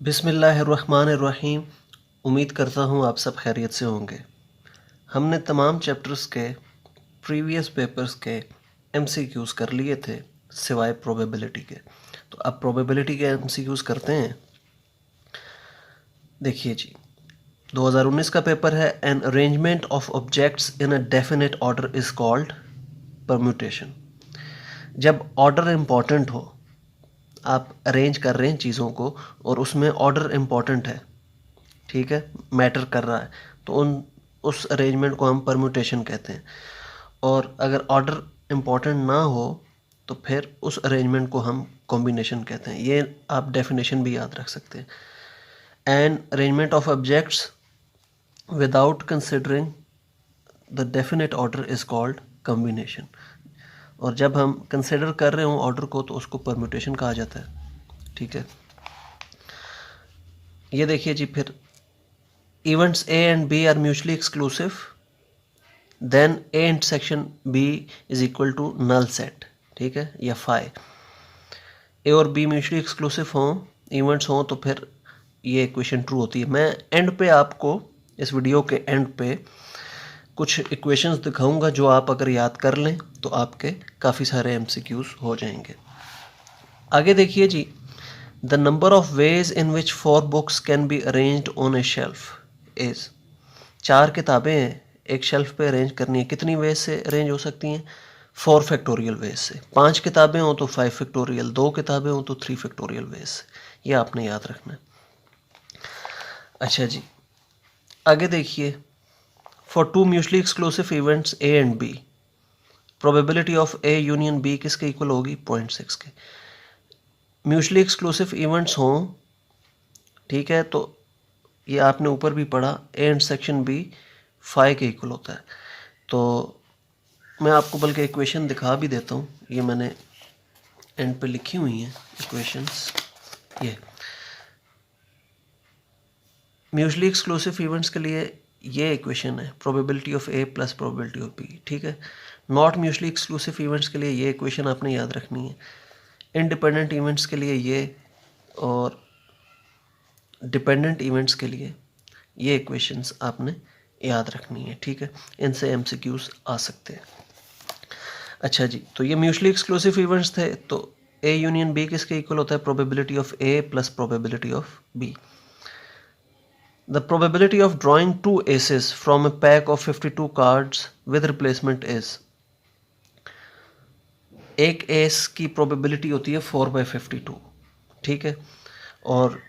बिस्मिल्लाहिर्रहमानिर्रहीम। उम्मीद करता हूँ आप सब खैरियत से होंगे। हमने तमाम चैप्टर्स के प्रीवियस पेपर्स के एमसीक्यूज़ कर लिए थे सिवाय प्रोबेबिलिटी के। तो अब प्रोबेबिलिटी के एमसीक्यूज़ करते हैं। देखिए जी, 2019 का पेपर है। An arrangement of objects in a definite order is called permutation. जब ऑर्डर इम्पॉर्टेंट हो, आप अरेंज कर रहे हैं चीज़ों को और उसमें ऑर्डर इम्पॉर्टेंट है, ठीक है, मैटर कर रहा है, तो उस अरेंजमेंट को हम परम्यूटेशन कहते हैं। और अगर ऑर्डर इम्पॉर्टेंट ना हो तो फिर उस अरेंजमेंट को हम कॉम्बिनेशन कहते हैं। ये आप डेफिनेशन भी याद रख सकते हैं। An arrangement of objects without considering the definite order is called combination. और जब हम कंसिडर कर रहे हो ऑर्डर को तो उसको परम्यूटेशन कहा जाता है, ठीक है। ये देखिए जी, फिर events A and B are mutually exclusive, then A intersection B is equal to null set, ठीक है, या फाई। ए और बी म्यूचुअली एक्सक्लूसिव हों, इवेंट्स हों, तो फिर ये इक्वेशन ट्रू होती है। मैं एंड पे आपको, इस वीडियो के एंड पे कुछ इक्वेशंस दिखाऊंगा जो आप अगर याद कर लें तो आपके काफ़ी सारे एमसीक्यूज हो जाएंगे। आगे देखिए जी, the number of ways in which 4 books can be arranged on a shelf is. 4 किताबें हैं, एक शेल्फ पे अरेंज करनी है, कितनी वेज से अरेंज हो सकती हैं? 4 फैक्टोरियल वेज से। 5 किताबें हो तो 5 फैक्टोरियल, 2 किताबें हो तो 3 फैक्टोरियल वेज से। ये आपने याद रखना है। अच्छा जी, आगे देखिए, for 2 mutually exclusive events A and B, probability of A union B किसके इक्वल होगी? 0.6 के। म्यूचुअली एक्सक्लूसिव इवेंट्स हों, ठीक है, तो ये आपने ऊपर भी पढ़ा, ए इंटरसेक्शन बी फाई के इक्वल होता है। तो मैं आपको बल्कि इक्वेशन दिखा भी देता हूँ, ये मैंने एंड पे लिखी हुई हैं इक्वेशंस। ये म्यूचुअली एक्सक्लूसिव इवेंट्स के लिए ये इक्वेशन है, probability of A plus probability of B, ठीक है। नॉट म्यूचुअली एक्सक्लूसिव इवेंट्स के लिए ये इक्वेशन आपने याद रखनी है। इंडिपेंडेंट इवेंट्स के लिए ये, और डिपेंडेंट इवेंट्स के लिए ये इक्वेशंस आपने याद रखनी है, ठीक है। इनसे एमसीक्यूज आ सकते हैं। अच्छा जी, तो ये म्यूचुअली एक्सक्लूसिव इवेंट्स थे, तो ए यूनियन बी किसके इक्वल होता है? Probability of A plus probability of B. The probability of drawing 2 aces from a pack of 52 cards with replacement is, एक एस की प्रोबेबिलिटी होती है 4/52, ठीक है। और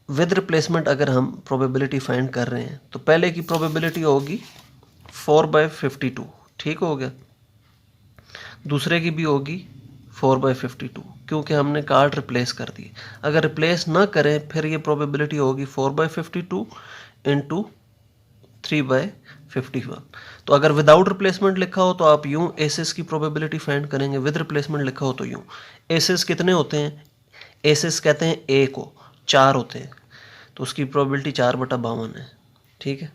विद रिप्लेसमेंट अगर हम प्रोबेबिलिटी फाइंड कर रहे हैं तो पहले की प्रोबेबिलिटी होगी 4/52, ठीक हो गया। दूसरे की भी होगी 4/52, क्योंकि हमने कार्ड रिप्लेस कर दी। अगर रिप्लेस ना करें फिर ये प्रोबेबिलिटी होगी 4/52 इंटू 3/51। तो अगर विदाउट रिप्लेसमेंट लिखा हो तो आप यूं एसेस की प्रोबेबिलिटी फाइंड करेंगे, विद रिप्लेसमेंट लिखा हो तो यूं। एसेस कितने होते हैं? एसेस कहते हैं ए को, 4 होते हैं, तो उसकी प्रोबेबिलिटी 4/52 है, ठीक है।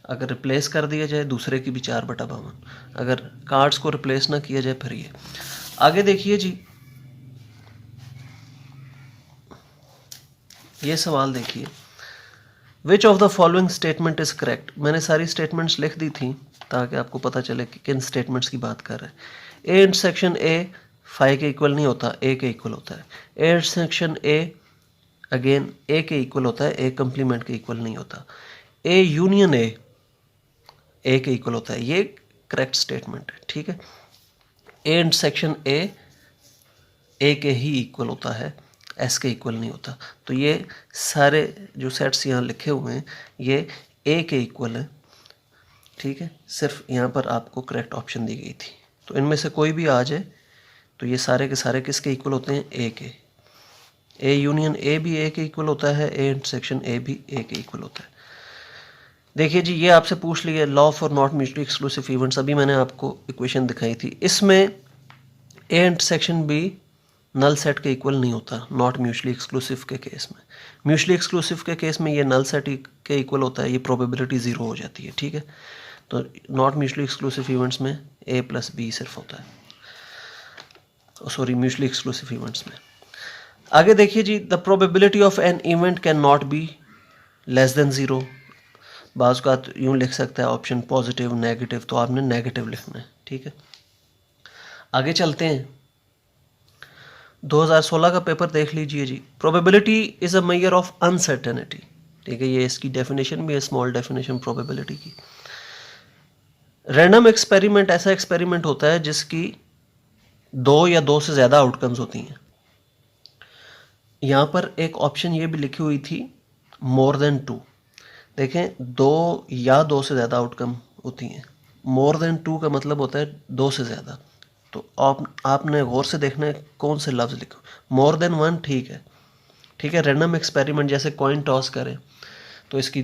अगर रिप्लेस कर दिया जाए दूसरे की भी 4/52, अगर कार्ड्स को रिप्लेस ना किया जाए फिर ये। आगे देखिए जी, ये सवाल देखिए, which of the following statement is correct. मैंने सारी स्टेटमेंट्स लिख दी थी ताकि आपको पता चले कि किन स्टेटमेंट्स की बात कर रहे हैं। ए इंटरसेक्शन ए फाई के इक्वल नहीं होता, ए के इक्वल होता है। ए इंटरसेक्शन ए अगेन ए के इक्वल होता है, ए कंप्लीमेंट के इक्वल नहीं होता। ए यूनियन ए के इक्वल होता है, ये करेक्ट स्टेटमेंट है, ठीक है। ए इंटरसेक्शन ए के ही इक्वल होता है, एस के इक्वल नहीं होता। तो ये सारे जो सेट्स यहाँ लिखे हुए हैं ये ए के इक्वल है, ठीक है। सिर्फ यहाँ पर आपको करेक्ट ऑप्शन दी गई थी, तो इनमें से कोई भी आ जाए तो ये सारे के सारे किसके इक्वल होते हैं? ए के। ए यूनियन ए भी ए के इक्वल होता है, ए इंटरसेक्शन ए भी ए के इक्वल होता है। देखिए जी, ये आपसे पूछ लिया law for not mutually exclusive events, अभी मैंने आपको इक्वेशन दिखाई थी। इसमें A intersection B null set के इक्वल नहीं होता नॉट म्यूचुअली एक्सक्लूसिव के केस में। म्यूचुअली एक्सक्लूसिव के केस में ये नल सेट के इक्वल होता है, ये प्रोबेबिलिटी 0 हो जाती है, ठीक है। तो नॉट म्यूचुअली एक्सक्लूसिव इवेंट्स में ए प्लस बी सिर्फ होता है, सॉरी म्यूचुअली एक्सक्लूसिव इवेंट्स में। आगे देखिए जी, the probability of an event can not be less than 0। बाज़ का यूँ लिख सकता है ऑप्शन पॉजिटिव नेगेटिव, तो आपने नेगेटिव लिखना है, ठीक है। आगे चलते हैं, 2016 का पेपर देख लीजिए जी। Probability is a measure of uncertainty, ठीक है, ये इसकी डेफिनेशन भी है, स्मॉल डेफिनेशन प्रोबेबिलिटी की। रैंडम एक्सपेरिमेंट ऐसा एक्सपेरिमेंट होता है जिसकी 2 या 2 से ज़्यादा आउटकम्स होती हैं। यहाँ पर एक ऑप्शन ये भी लिखी हुई थी मोर देन 2। देखें, 2 या 2 से ज़्यादा आउटकम होती हैं। मोर देन 2 का मतलब होता है 2 से ज़्यादा। तो आपने गौर से देखना है कौन से लफ्ज़ लिखो। मोर देन 1 ठीक है, ठीक है। रैंडम एक्सपेरिमेंट जैसे कॉइन टॉस करें तो इसकी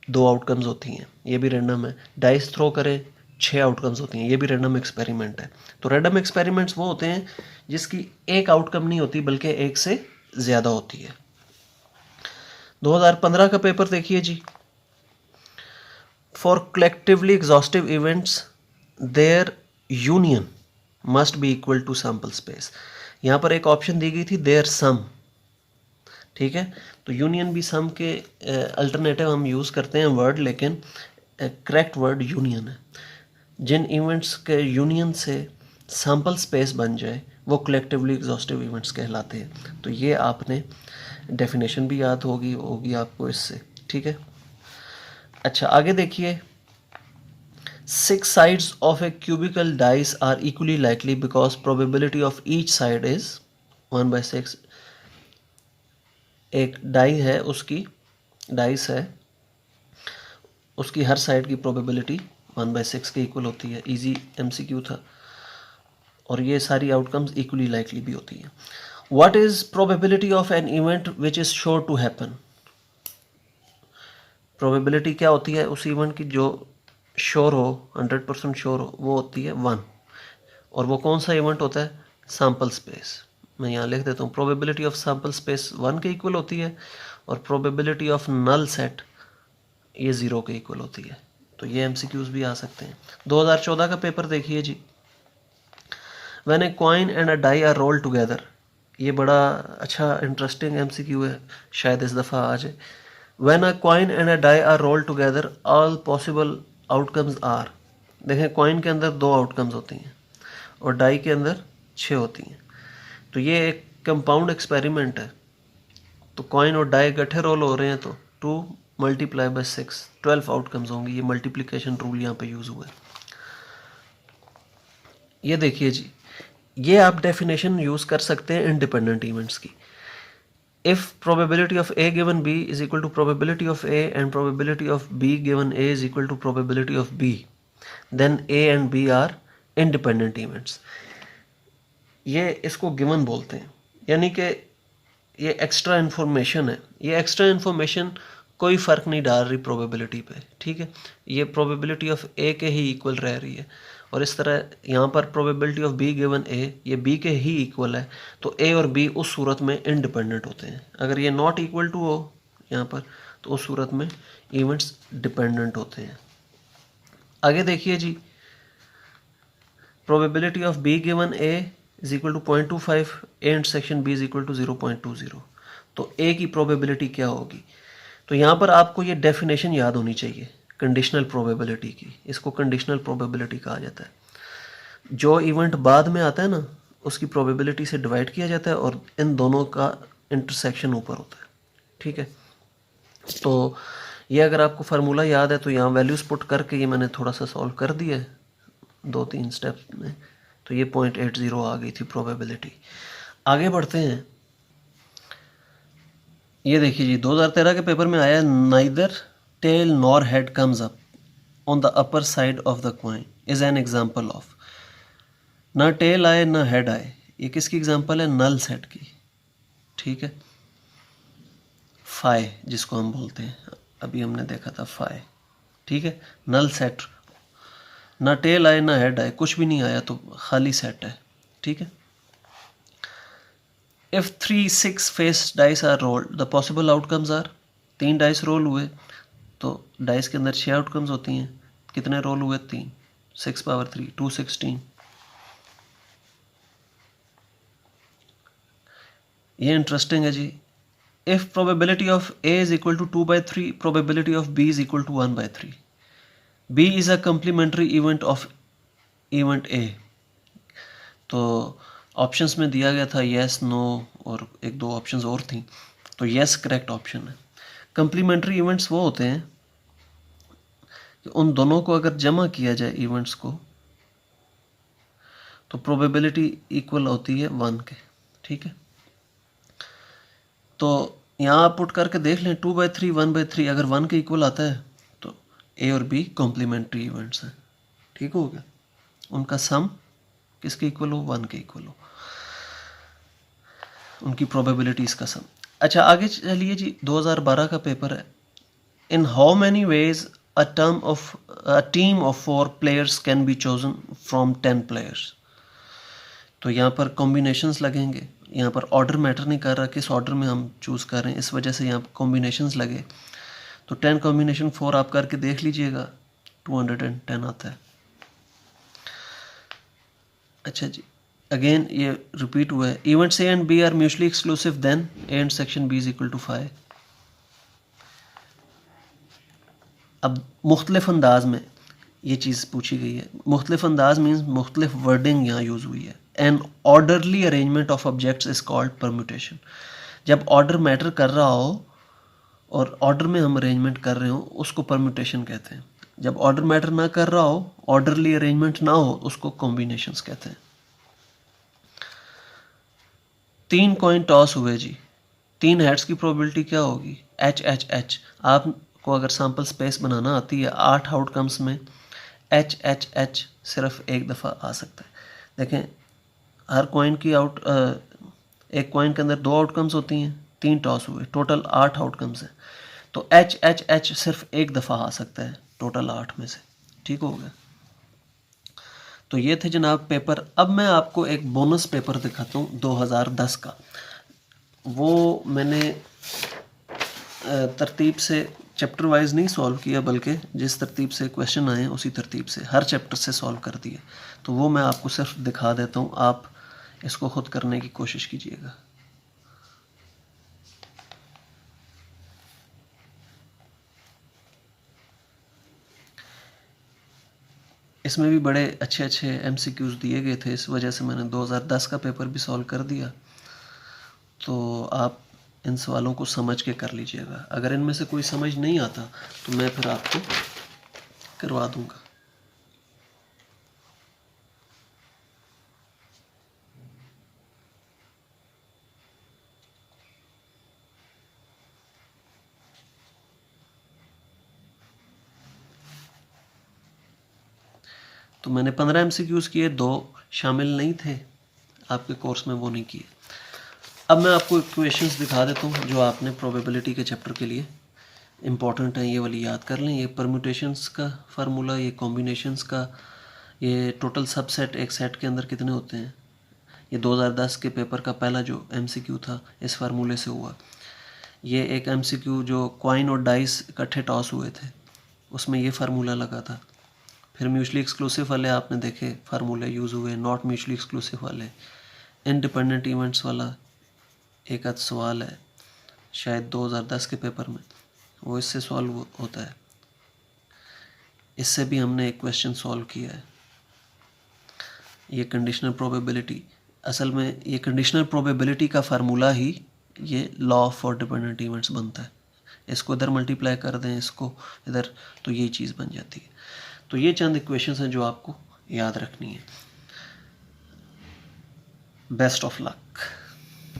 2 आउटकम्स होती हैं, ये भी रैंडम है। डाइस थ्रो करें 6 आउटकम्स होती हैं, ये भी रैंडम एक्सपेरिमेंट है। तो रैंडम एक्सपेरिमेंट्स वो होते हैं जिसकी एक आउटकम नहीं होती बल्कि एक से ज़्यादा होती है। 2015 का पेपर देखिए जी। For collectively exhaustive events their union must be equal to sample space. यहाँ पर एक ऑप्शन दी गई थी देयर सम, ठीक है। तो यूनियन भी सम के अल्टरनेटिव हम यूज़ करते हैं वर्ड, लेकिन करेक्ट वर्ड यूनियन है। जिन इवेंट्स के यूनियन से सैम्पल स्पेस बन जाए वो कलेक्टिवली एग्जॉस्टिव इवेंट्स कहलाते हैं। तो ये आपने डेफिनेशन भी याद होगी आपको इससे, ठीक है। अच्छा, आगे देखिए, 6 sides of a cubical dice are equally likely because probability of each side is 1/6। एक डाई है, उसकी डाइस है, उसकी हर साइड की प्रोबेबिलिटी 1/6 के इक्वल होती है। इजी एमसीक्यू था, और ये सारी आउटकम्स इक्वली लाइकली भी होती हैं। What is probability of an event which is sure to happen. Probability क्या होती है उस इवेंट की जो श्योर हो, 100% श्योर हो, वो होती है 1। और वो कौन सा इवेंट होता है, सैम्पल स्पेस। मैं यहाँ लिख देता हूँ, प्रोबेबिलिटी ऑफ सैम्पल स्पेस 1 के इक्वल होती है, और प्रोबेबिलिटी ऑफ नल सेट ये 0 के इक्वल होती है। तो ये एमसीक्यूज भी आ सकते हैं। 2014 का पेपर देखिए जी। When a coin and a die are roll together, ये बड़ा अच्छा इंटरेस्टिंग एमसीक्यू है, शायद इस दफ़ा आ जाए। When a coin and a die are roll together all possible outcomes are. देखें, कॉइन के अंदर 2 आउटकम्स होती हैं और डाई के अंदर 6 होती हैं। तो ये एक कंपाउंड एक्सपेरिमेंट है। तो कॉइन और डाई इकट्ठे रोल हो रहे हैं तो 2 × 6 12 आउटकम्स होंगी। ये मल्टीप्लिकेशन रूल यहाँ पे यूज़ हुआ है। ये देखिए जी, ये आप डेफिनेशन यूज़ कर सकते हैं इंडिपेंडेंट इवेंट्स की। If probability of A given B is equal to probability of A and probability of B given A is equal to probability of B, then A and B are independent events. ये इसको given बोलते हैं, यानी कि ये extra information है। ये extra information कोई फ़र्क नहीं डाल रही प्रोबेबिलिटी पे, ठीक है। ये प्रोबेबिलिटी ऑफ ए के ही इक्वल रह रही है। और इस तरह यहाँ पर प्रोबेबिलिटी ऑफ बी गिवन ए, ये बी के ही इक्वल है। तो ए और बी उस सूरत में इंडिपेंडेंट होते हैं। अगर ये नॉट इक्वल टू हो यहाँ पर, तो उस सूरत में इवेंट्स डिपेंडेंट होते हैं। आगे देखिए जी, probability of B given A is equal to 0.25, A intersection B is equal to 0.20। तो ए की प्रोबेबिलिटी क्या होगी। तो यहाँ पर आपको ये डेफिनेशन याद होनी चाहिए कंडीशनल प्रोबेबिलिटी की। इसको कंडीशनल प्रोबेबिलिटी कहा जाता है। जो इवेंट बाद में आता है ना, उसकी प्रोबेबिलिटी से डिवाइड किया जाता है और इन दोनों का इंटरसेक्शन ऊपर होता है, ठीक है। तो ये अगर आपको फार्मूला याद है तो यहाँ वैल्यूज़ पुट करके ये मैंने थोड़ा सा सॉल्व कर दिया है 2-3 स्टेप्स में। तो ये 0.80 आ गई थी प्रोबेबिलिटी। आगे बढ़ते हैं। ये देखिए जी, 2013 के पेपर में आया, neither tail nor head comes up on the upper side of the coin is an example of. ना टेल आए ना हेड आए, ये किसकी एग्जाम्पल है, नल सेट की, ठीक है। फाई जिसको हम बोलते हैं, अभी हमने देखा था फाई, ठीक है। नल सेट, ना टेल आए ना हेड आए, कुछ भी नहीं आया तो खाली सेट है, ठीक है। If 3 6 face dice are rolled the possible outcomes are. 3 dice roll हुए तो डाइस के अंदर 6 आउटकम्स होती हैं। कितने रोल हुए, 3, 6 पावर 3 216। ये इंटरेस्टिंग है जी। If probability of A is equal to 2/3, probability of B is equal to 1/3। B is a complementary event of event A. तो ऑप्शंस में दिया गया था येस, नो और एक दो ऑप्शंस और थी, तो येस करेक्ट ऑप्शन है। कम्प्लीमेंट्री इवेंट्स वो होते हैं कि उन दोनों को अगर जमा किया जाए इवेंट्स को तो प्रोबेबिलिटी इक्वल होती है 1 के, ठीक है। तो यहाँ आप पुट करके देख लें 2/3 1/3, अगर 1 के इक्वल आता है तो ए और बी कॉम्प्लीमेंट्री इवेंट्स हैं, ठीक हो गया। उनका सम किसके इक्वल हो, 1 के इक्वल हो, उनकी प्रोबेबिलिटीज का सम। अच्छा आगे चलिए जी, 2012 का पेपर है। In how many ways a team of 4 players can be chosen from 10 players. तो यहाँ पर कॉम्बिनेशंस लगेंगे, यहाँ पर ऑर्डर मैटर नहीं कर रहा किस ऑर्डर में हम चूज़ कर रहे हैं, इस वजह से यहाँ पर कॉम्बिनेशंस लगे। तो 10 कॉम्बिनेशन 4 आप करके देख लीजिएगा, 210 आता है। अच्छा जी, अगेन ये रिपीट हुआ है। Events A and B are mutually exclusive then A and section B is equal to 5। अब मुख्तलिफ अंदाज में ये चीज़ पूछी गई है। मुख्तलिफ अंदाज मीन्स मुख्तलिफ वर्डिंग यहाँ यूज़ हुई है। An orderly arrangement of objects is called permutation. जब ऑर्डर मैटर कर रहा हो और ऑर्डर में हम अरेंजमेंट कर रहे हो उसको परम्यूटेशन कहते हैं। जब ऑर्डर मैटर ना कर रहा हो, ऑर्डरली अरेंजमेंट ना हो, उसको कॉम्बिनेशंस कहते हैं। 3 कॉइन टॉस हुए जी, 3 हेड्स की प्रोबेबिलिटी क्या होगी, एच एच एच। आपको अगर सैम्पल स्पेस बनाना आती है 8 आउटकम्स में एच एच एच सिर्फ एक दफ़ा आ सकता है। देखें हर कॉइन की एक कॉइन के अंदर 2 आउटकम्स होती हैं, 3 टॉस हुए, टोटल 8 आउटकम्स हैं। तो एच एच एच सिर्फ एक दफ़ा आ सकता है टोटल 8 में से, ठीक हो गया। तो ये थे जनाब पेपर। अब मैं आपको एक बोनस पेपर दिखाता हूँ 2010 का। वो मैंने तरतीब से चैप्टर वाइज नहीं सॉल्व किया, बल्कि जिस तरतीब से क्वेश्चन आए उसी तरतीब से हर चैप्टर से सॉल्व कर दिए। तो वो मैं आपको सिर्फ दिखा देता हूँ, आप इसको खुद करने की कोशिश कीजिएगा। इसमें भी बड़े अच्छे अच्छे एमसीक्यूज दिए गए थे, इस वजह से मैंने 2010 का पेपर भी सॉल्व कर दिया। तो आप इन सवालों को समझ के कर लीजिएगा। अगर इनमें से कोई समझ नहीं आता तो मैं फिर आपको करवा दूंगा। तो मैंने 15 एमसीक्यूज किए, 2 शामिल नहीं थे आपके कोर्स में, वो नहीं किए। अब मैं आपको इक्वेशंस दिखा देता हूँ जो आपने प्रोबेबिलिटी के चैप्टर के लिए इम्पॉर्टेंट हैं, ये वाली याद कर लें। ये परम्यूटेशंस का फार्मूला, ये कॉम्बिनेशंस का, ये टोटल सबसेट एक सेट के अंदर कितने होते हैं। ये 2010 के पेपर का पहला जो एमसीक्यू था इस फार्मूले से हुआ। ये एक एमसीक्यू जो कॉइन और डाइस इकट्ठे टॉस हुए थे उसमें ये फार्मूला लगा था। फिर म्यूचुअली एक्सक्लूसिव वाले आपने देखे फार्मूले यूज़ हुए, नॉट म्यूचुअली एक्सक्लूसिव वाले, इंडिपेंडेंट इवेंट्स वाला एक आध सवाल है शायद 2010 के पेपर में, वो इससे सॉल्व होता है। इससे भी हमने एक क्वेश्चन सॉल्व किया है। ये कंडीशनल प्रोबेबिलिटी, असल में ये कंडीशनल प्रोबेबिलिटी का फार्मूला ही ये लॉ फॉर डिपेंडेंट इवेंट्स बनता है। इसको इधर मल्टीप्लाई कर दें, इसको इधर, तो ये चीज़ बन जाती है। तो ये चंद इक्वेशंस हैं जो आपको याद रखनी है। Best of luck.